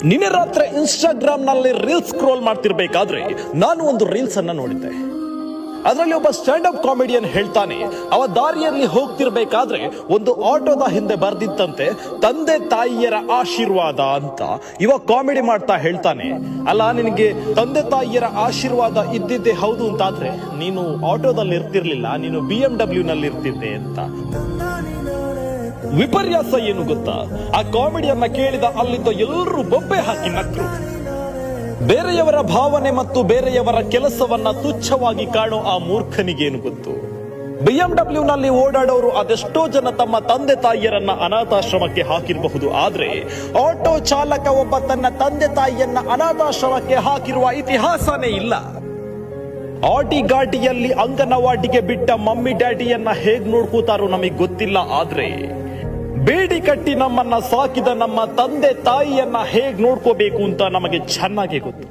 ನಿನ್ನೆ ರಾತ್ರಿ ಇನ್ಸ್ಟಾಗ್ರಾಮ್ ನಲ್ಲಿ ರೀಲ್ಸ್ ಸ್ಕ್ರೋಲ್ ಮಾಡ್ತಿರ್ಬೇಕಾದ್ರೆ ನಾನು ಒಂದು ರೀಲ್ಸ್ ಅನ್ನ ನೋಡಿದ್ದೆ. ಅದರಲ್ಲಿ ಒಬ್ಬ ಸ್ಟ್ಯಾಂಡ್ ಅಪ್ ಕಾಮಿಡಿಯನ್ ಹೇಳ್ತಾನೆ, ಅವ ದಾರಿಯಲ್ಲಿ ಹೋಗ್ತಿರ್ಬೇಕಾದ್ರೆ ಒಂದು ಆಟೋದ ಹಿಂದೆ ಬರ್ದಿತ್ತಂತೆ ತಂದೆ ತಾಯಿಯರ ಆಶೀರ್ವಾದ ಅಂತ. ಇವ ಕಾಮಿಡಿ ಮಾಡ್ತಾ ಹೇಳ್ತಾನೆ, ಅಲ್ಲ ನಿನಗೆ ತಂದೆ ತಾಯಿಯರ ಆಶೀರ್ವಾದ ಇದ್ದಿದ್ದೇ ಹೌದು ಅಂತಾದ್ರೆ ನೀನು ಆಟೋದಲ್ಲಿ ಇರ್ತಿರ್ಲಿಲ್ಲ, ನೀನು BMW ನಲ್ಲಿ ಇರ್ತಿದ್ದೆ ಅಂತ. ವಿಪರ್ಯಾಸ ಏನು ಗೊತ್ತಾ, ಆ ಕಾಮಿಡಿಯನ್ನ ಕೇಳಿದ ಅಲ್ಲಿದ್ದ ಎಲ್ಲರೂ ಬೊಬ್ಬೆ ಹಾಕಿ ನಕ್ರು. ಬೇರೆಯವರ ಭಾವನೆ ಮತ್ತು ಬೇರೆಯವರ ಕೆಲಸವನ್ನ ತುಚ್ಛವಾಗಿ ಕಾಣೋ ಆ ಮೂರ್ಖನಿಗೇನು ಗೊತ್ತು. BMW ನಲ್ಲಿ ಓಡಾಡೋರು ಅದೆಷ್ಟೋ ಜನ ತಮ್ಮ ತಂದೆ ತಾಯಿಯರನ್ನ ಅನಾಥಾಶ್ರಮಕ್ಕೆ ಹಾಕಿರಬಹುದು, ಆದ್ರೆ ಆಟೋ ಚಾಲಕ ಒಬ್ಬ ತನ್ನ ತಂದೆ ತಾಯಿಯನ್ನ ಅನಾಥಾಶ್ರಮಕ್ಕೆ ಹಾಕಿರುವ ಇತಿಹಾಸನೇ ಇಲ್ಲ. ಆಟಿ ಘಾಟಿಯಲ್ಲಿ ಅಂಗನವಾಡಿಗೆ ಬಿಟ್ಟ ಮಮ್ಮಿ ಡ್ಯಾಡಿಯನ್ನ ಹೇಗ್ ನೋಡ್ಕೋತಾರೋ ನಮಗೆ ಗೊತ್ತಿಲ್ಲ, ಆದ್ರೆ ಬೇಡಿ ಕಟ್ಟಿ ನಮ್ಮನ್ನ ಸಾಕಿದ ನಮ್ಮ ತಂದೆ ತಾಯಿಯನ್ನ ಹೇಗ್ ನೋಡ್ಕೋಬೇಕು ಅಂತ ನಮಗೆ ಚೆನ್ನಾಗಿ ಗೊತ್ತು.